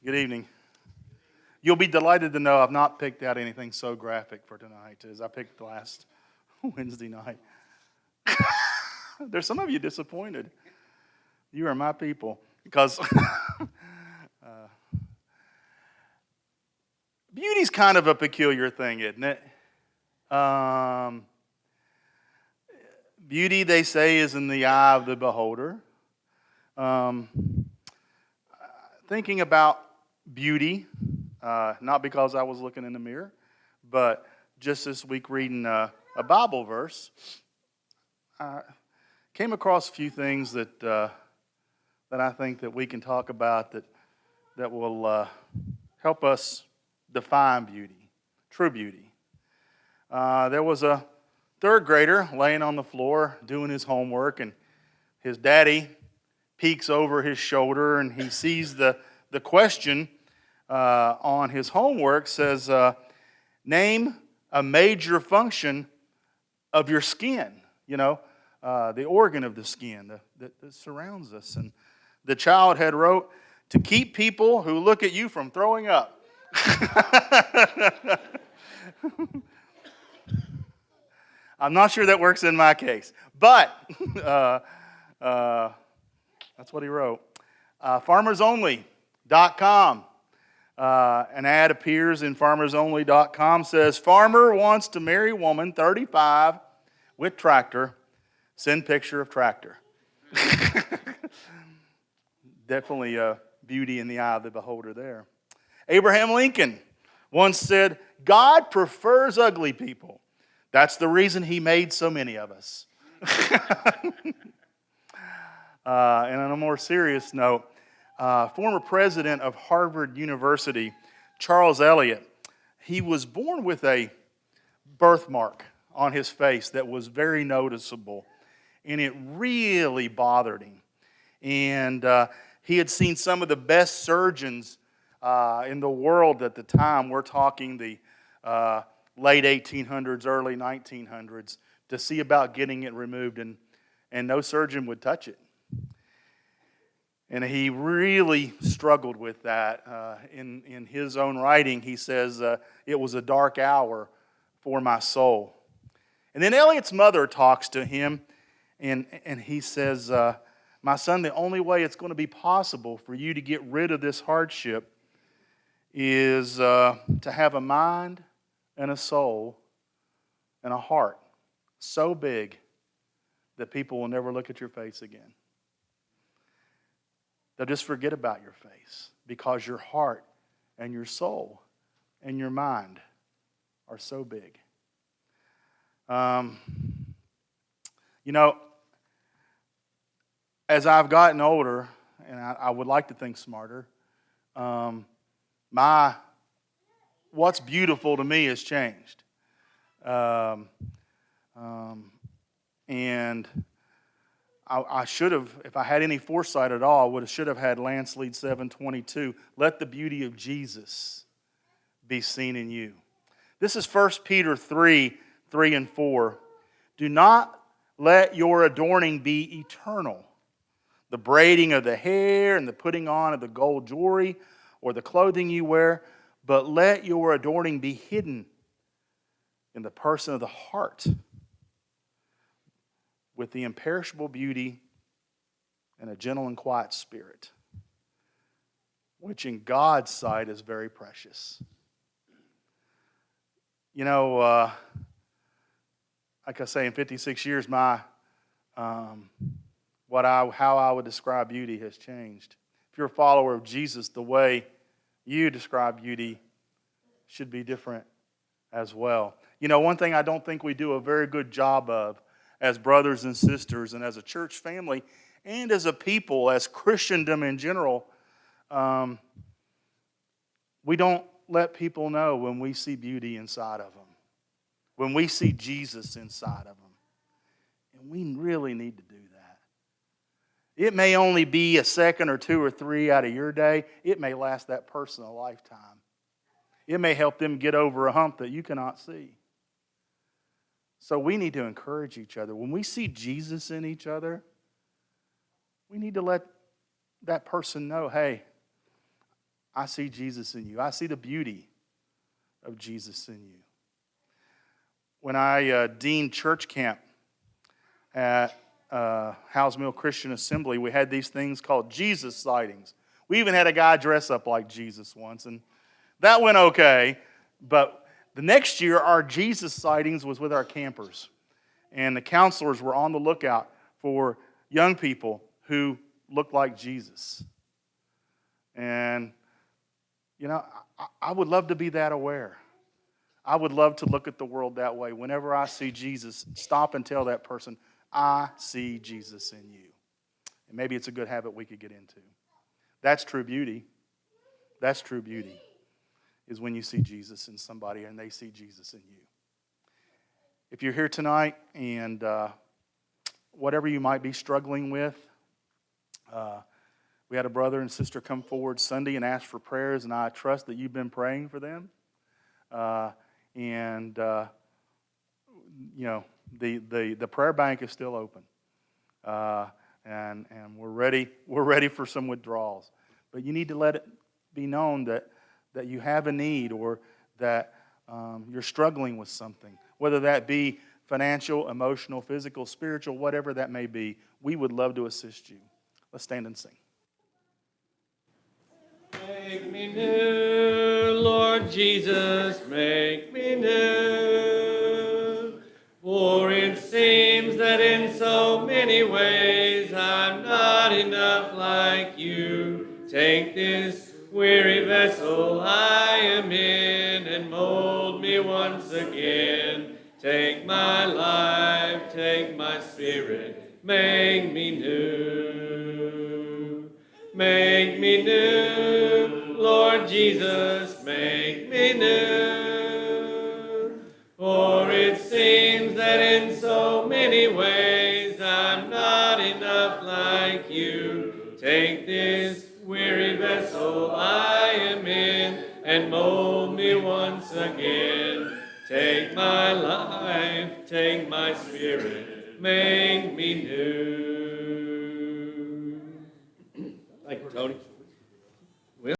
Good evening. You'll be delighted to know I've not picked out anything so graphic for tonight as I picked last Wednesday night. There's some of you disappointed. You are my people because beauty's kind of a peculiar thing, isn't it? Um, Beauty, they say, is in the eye of the beholder. Um, Thinking about beauty, not because I was looking in the mirror, but just this week reading a Bible verse, I came across a few things that I think that we can talk about that will help us define beauty, true beauty. There was a third grader laying on the floor doing his homework, and his daddy peeks over his shoulder, and he sees the question on his homework says, name a major function of your skin, the organ of the skin that surrounds us. And the child had wrote, to keep people who look at you from throwing up. I'm not sure that works in my case, but that's what he wrote. FarmersOnly.com. An ad appears in FarmersOnly.com, says, farmer wants to marry woman 35 with tractor. Send picture of tractor. Definitely a beauty in the eye of the beholder there. Abraham Lincoln once said, God prefers ugly people. That's the reason he made so many of us. And on a more serious note, former president of Harvard University, Charles Eliot, he was born with a birthmark on his face that was very noticeable, and it really bothered him. And he had seen some of the best surgeons in the world at the time. We're talking the late 1800s, early 1900s, to see about getting it removed, and no surgeon would touch it. And he really struggled with that. In his own writing, he says, it was a dark hour for my soul. And then Eliot's mother talks to him, and he says, my son, the only way it's going to be possible for you to get rid of this hardship is to have a mind and a soul and a heart so big that people will never look at your face again. They'll just forget about your face because your heart and your soul and your mind are so big. As I've gotten older, and I would like to think smarter, what's beautiful to me has changed. And I should have, if I had any foresight at all, should have had Lance lead 7:22. Let the beauty of Jesus be seen in you. This is 1 Peter 3:3-4. Do not let your adorning be eternal, the braiding of the hair and the putting on of the gold jewelry or the clothing you wear, but let your adorning be hidden in the person of the heart, with the imperishable beauty and a gentle and quiet spirit, which in God's sight is very precious. Like I say, in 56 years, how I would describe beauty has changed. If you're a follower of Jesus, the way you describe beauty should be different as well. One thing I don't think we do a very good job of as brothers and sisters and as a church family and as a people, as Christendom in general, we don't let people know when we see beauty inside of them, when we see Jesus inside of them. And we really need to do that. It may only be a second or two or three out of your day. It may last that person a lifetime. It may help them get over a hump that you cannot see. So we need to encourage each other. When we see Jesus in each other, we need to let that person know, hey, I see Jesus in you. I see the beauty of Jesus in you. When I deaned church camp at Howes Mill Christian Assembly, we had these things called Jesus sightings. We even had a guy dress up like Jesus once, and that went okay. But the next year, our Jesus sightings was with our campers. And the counselors were on the lookout for young people who looked like Jesus. And, you know, I would love to be that aware. I would love to look at the world that way. Whenever I see Jesus, stop and tell that person, I see Jesus in you. And maybe it's a good habit we could get into. That's true beauty. That's true beauty, is when you see Jesus in somebody and they see Jesus in you. If you're here tonight and whatever you might be struggling with, we had a brother and sister come forward Sunday and ask for prayers, and I trust that you've been praying for them. You know, the prayer bank is still open, and we're ready for some withdrawals. But you need to let it be known that you have a need, or that you're struggling with something, whether that be financial, emotional, physical, spiritual, whatever that may be. We would love to assist you. Let's stand and sing. Make me new, Lord Jesus, make me new. For it seems that in so many ways I'm not enough like you. Take this weary vessel I am in and mold me once again. Take my life, take my spirit, make me new. Make me new, Lord Jesus, make me new. For it seems that in so many ways I'm not enough like you. Take this weary vessel I am in and mold me once again. Take my life, take my spirit, make me new.